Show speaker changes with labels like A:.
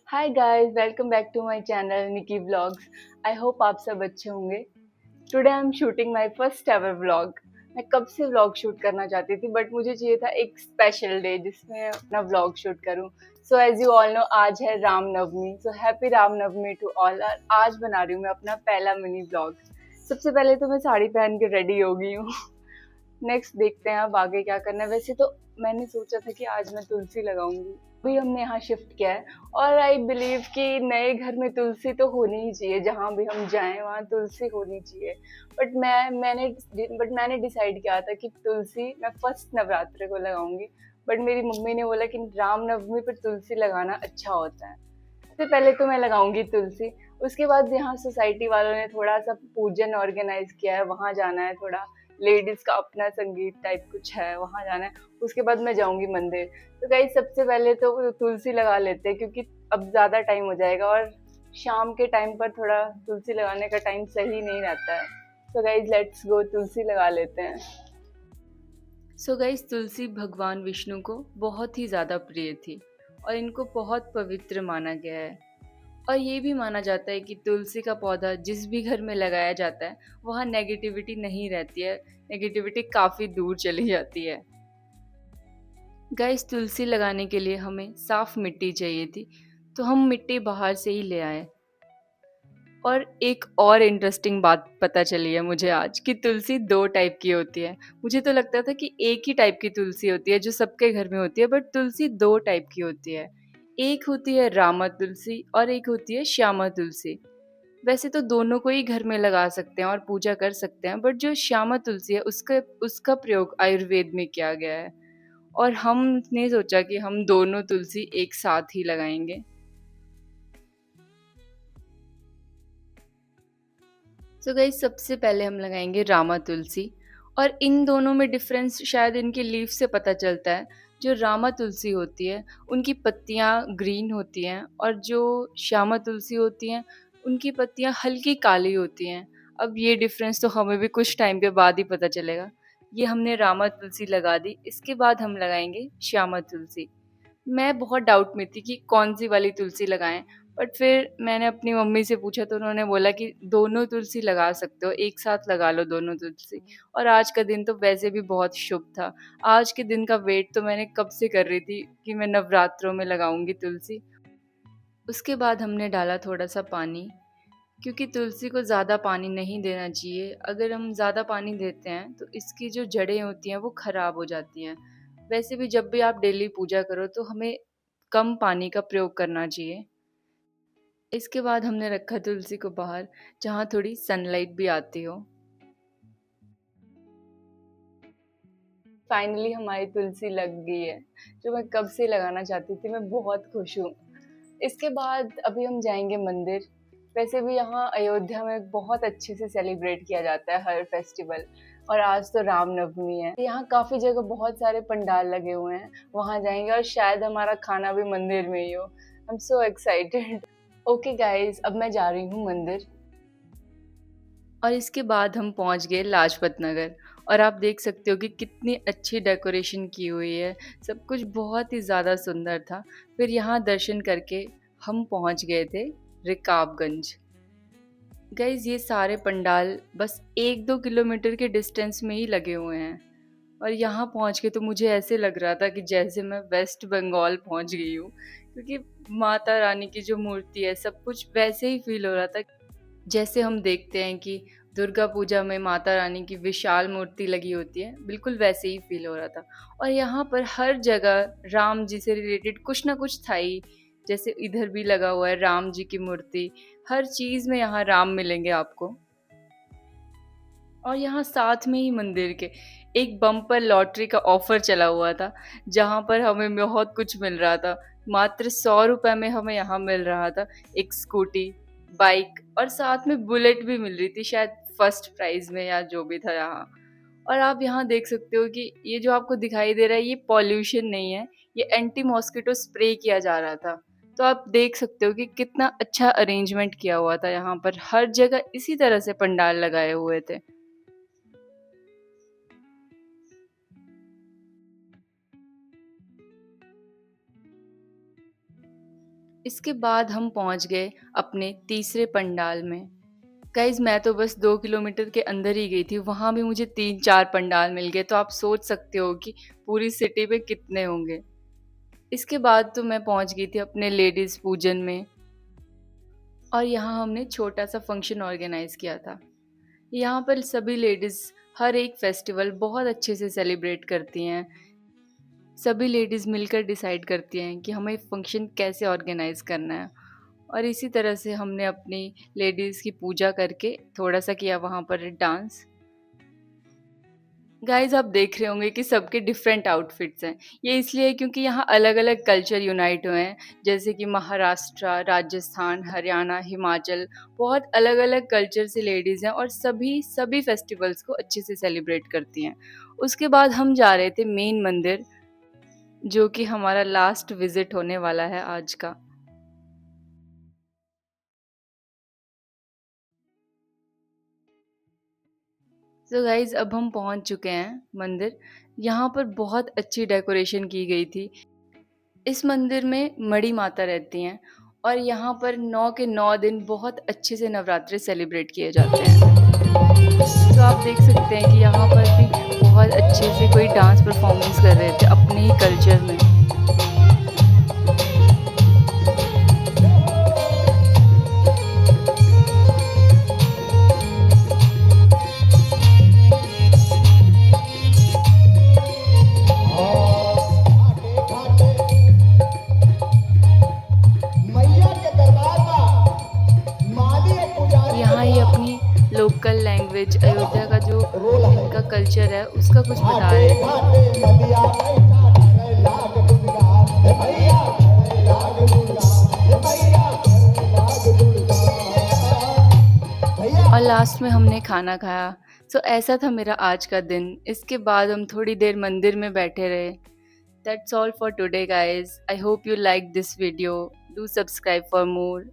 A: Hi guys, welcome back to my channel Nikki vlogs. I hope आप सब अच्छे होंगे। Today I am shooting my first ever vlog. मैं कब से व्लॉग शूट करना चाहती थी, बट मुझे चाहिए था एक स्पेशल डे जिसमें मैं अपना व्लॉग शूट करूं। So as you all know, आज है Ramnavami. So happy Ramnavami to all. आज बना रही हूँ मैं अपना पहला मिनी व्लॉग। सबसे पहले तो मैं साड़ी पहन के रेडी हो गई हूँ। नेक्स्ट देखते हैं अब आगे क्या करना है। वैसे तो मैंने सोचा था कि आज मैं तुलसी लगाऊंगी। अभी हमने यहाँ शिफ्ट किया है और आई बिलीव कि नए घर में तुलसी तो होनी ही चाहिए। जहाँ भी हम जाएं वहाँ तुलसी होनी चाहिए। बट मैंने डिसाइड किया था कि तुलसी मैं फर्स्ट नवरात्र को लगाऊंगी। बट मेरी मम्मी ने बोला कि रामनवमी पर तुलसी लगाना अच्छा होता है। सबसे पहले तो मैं लगाऊंगी तुलसी। उसके बाद यहाँ सोसाइटी वालों ने थोड़ा सा पूजन ऑर्गेनाइज किया है, वहां जाना है। थोड़ा लेडीज का अपना संगीत टाइप कुछ है, वहां जाना है। उसके बाद मैं जाऊंगी मंदिर। तो गाइस, सबसे पहले तो तुलसी लगा लेते हैं क्योंकि अब ज्यादा टाइम हो जाएगा और शाम के टाइम पर थोड़ा तुलसी लगाने का टाइम सही नहीं रहता है। तो गाइस, लेट्स गो, तुलसी लगा लेते हैं। सो गाइस, तुलसी भगवान विष्णु को बहुत ही ज़्यादा प्रिय थी और इनको बहुत पवित्र माना गया है। और ये भी माना जाता है कि तुलसी का पौधा जिस भी घर में लगाया जाता है वहाँ नेगेटिविटी नहीं रहती है, नेगेटिविटी काफ़ी दूर चली जाती है। गाइस, तुलसी लगाने के लिए हमें साफ मिट्टी चाहिए थी, तो हम मिट्टी बाहर से ही ले आए। और एक और इंटरेस्टिंग बात पता चली है मुझे आज कि तुलसी दो टाइप की होती है। मुझे तो लगता था कि एक ही टाइप की तुलसी होती है जो सबके घर में होती है, बट तुलसी दो टाइप की होती है। एक होती है रामा तुलसी और एक होती है श्यामा तुलसी। वैसे तो दोनों को ही घर में लगा सकते हैं और पूजा कर सकते हैं, बट जो श्यामा तुलसी है उसका उसका प्रयोग आयुर्वेद में किया गया है। और हमने सोचा कि हम दोनों तुलसी एक साथ ही लगाएंगे। सो गाइस, सबसे पहले हम लगाएंगे रामा तुलसी। और इन दोनों में डिफरेंस शायद इनके लीफ से पता चलता है। जो रामा तुलसी होती है उनकी पत्तियाँ ग्रीन होती हैं और जो श्यामा तुलसी होती हैं उनकी पत्तियाँ हल्की काली होती हैं। अब ये डिफरेंस तो हमें भी कुछ टाइम के बाद ही पता चलेगा। ये हमने रामा तुलसी लगा दी, इसके बाद हम लगाएंगे श्यामा तुलसी। मैं बहुत डाउट में थी कि कौन सी वाली तुलसी लगाएं, बट फिर मैंने अपनी मम्मी से पूछा तो उन्होंने बोला कि दोनों तुलसी लगा सकते हो, एक साथ लगा लो दोनों तुलसी। और आज का दिन तो वैसे भी बहुत शुभ था। आज के दिन का वेट तो मैंने कब से कर रही थी कि मैं नवरात्रों में लगाऊंगी तुलसी। उसके बाद हमने डाला थोड़ा सा पानी, क्योंकि तुलसी को ज़्यादा पानी नहीं देना चाहिए। अगर हम ज़्यादा पानी देते हैं तो इसकी जो जड़ें होती हैं वो ख़राब हो जाती हैं। वैसे भी जब भी आप डेली पूजा करो तो हमें कम पानी का प्रयोग करना चाहिए। इसके बाद हमने रखा तुलसी को बाहर, जहाँ थोड़ी सनलाइट भी आती हो। फाइनली हमारी तुलसी लग गई है, जो मैं कब से लगाना चाहती थी। मैं बहुत खुश हूँ। इसके बाद अभी हम जाएंगे मंदिर। वैसे भी यहाँ अयोध्या में बहुत अच्छे से सेलिब्रेट किया जाता है हर फेस्टिवल। और आज तो रामनवमी है। यहाँ काफी जगह बहुत सारे पंडाल लगे हुए हैं, वहां जाएंगे और शायद हमारा खाना भी मंदिर में ही हो। I am so excited. Okay guys, अब मैं जा रही हूँ मंदिर। और इसके बाद हम पहुंच गए लाजपत नगर। और आप देख सकते हो कि कितनी अच्छी डेकोरेशन की हुई है। सब कुछ बहुत ही ज़्यादा सुंदर था। फिर यहाँ दर्शन करके हम पहुंच गए थे रिकाबगंज। गाइज, ये सारे पंडाल बस 1-2 किलोमीटर के डिस्टेंस में ही लगे हुए हैं। और यहाँ पहुँच के तो मुझे ऐसे लग रहा था कि जैसे मैं वेस्ट बंगाल पहुँच गई हूँ, क्योंकि माता रानी की जो मूर्ति है सब कुछ वैसे ही फील हो रहा था जैसे हम देखते हैं कि दुर्गा पूजा में माता रानी की विशाल मूर्ति लगी होती है, बिल्कुल वैसे ही फील हो रहा था। और यहाँ पर हर जगह राम जी से रिलेटेड कुछ ना कुछ था ही। जैसे इधर भी लगा हुआ है राम जी की मूर्ति। हर चीज़ में यहाँ राम मिलेंगे आपको। और यहाँ साथ में ही मंदिर के एक बम्पर लॉटरी का ऑफर चला हुआ था, जहाँ पर हमें बहुत कुछ मिल रहा था। मात्र 100 रुपए में हमें यहाँ मिल रहा था एक स्कूटी, बाइक और साथ में बुलेट भी मिल रही थी, शायद फर्स्ट प्राइज में या जो भी था यहाँ। और आप यहाँ देख सकते हो कि ये जो आपको दिखाई दे रहा है ये पॉल्यूशन नहीं है, ये एंटी मॉस्किटो स्प्रे किया जा रहा था। तो आप देख सकते हो कि कितना अच्छा अरेंजमेंट किया हुआ था। यहाँ पर हर जगह इसी तरह से पंडाल लगाए हुए थे। इसके बाद हम पहुंच गए अपने तीसरे पंडाल में। गाइज मैं तो बस 2 किलोमीटर के अंदर ही गई थी, वहाँ भी मुझे 3-4 पंडाल मिल गए, तो आप सोच सकते हो कि पूरी सिटी में कितने होंगे। इसके बाद तो मैं पहुंच गई थी अपने लेडीज़ पूजन में, और यहाँ हमने छोटा सा फंक्शन ऑर्गेनाइज किया था। यहाँ पर सभी लेडीज़ हर एक फेस्टिवल बहुत अच्छे से सेलिब्रेट करती हैं। सभी लेडीज़ मिलकर डिसाइड करती हैं कि हमें फंक्शन कैसे ऑर्गेनाइज करना है, और इसी तरह से हमने अपनी लेडीज़ की पूजा करके थोड़ा सा किया वहाँ पर डांस। गाइज आप देख रहे होंगे कि सबके डिफरेंट आउटफिट्स हैं। ये इसलिए क्योंकि यहाँ अलग अलग कल्चर यूनाइट हुए हैं, जैसे कि महाराष्ट्र, राजस्थान, हरियाणा, हिमाचल, बहुत अलग अलग कल्चर से लेडीज़ हैं, और सभी फेस्टिवल्स को अच्छे से सेलिब्रेट करती हैं। उसके बाद हम जा रहे थे मेन मंदिर, जो कि हमारा लास्ट विजिट होने वाला है आज का। सो गाइज अब हम पहुंच चुके हैं मंदिर। यहाँ पर बहुत अच्छी डेकोरेशन की गई थी। इस मंदिर में मड़ी माता रहती हैं, और यहाँ पर 9 के 9 दिन बहुत अच्छे से नवरात्रि सेलिब्रेट किए जाते हैं। तो आप देख सकते हैं कि यहाँ पर भी बहुत अच्छे से कोई डांस परफॉर्मेंस कर रहे थे अपने ही कल्चर में। यहाँ ये अपनी लोकल लैंग्वेज अयोध्या का जो इनका कल्चर है उसका कुछ बता रहे थे। और लास्ट में हमने खाना खाया। सो ऐसा था मेरा आज का दिन। इसके बाद हम थोड़ी देर मंदिर में बैठे रहे। That's all for today guys. I hope you like this video. Do subscribe for more.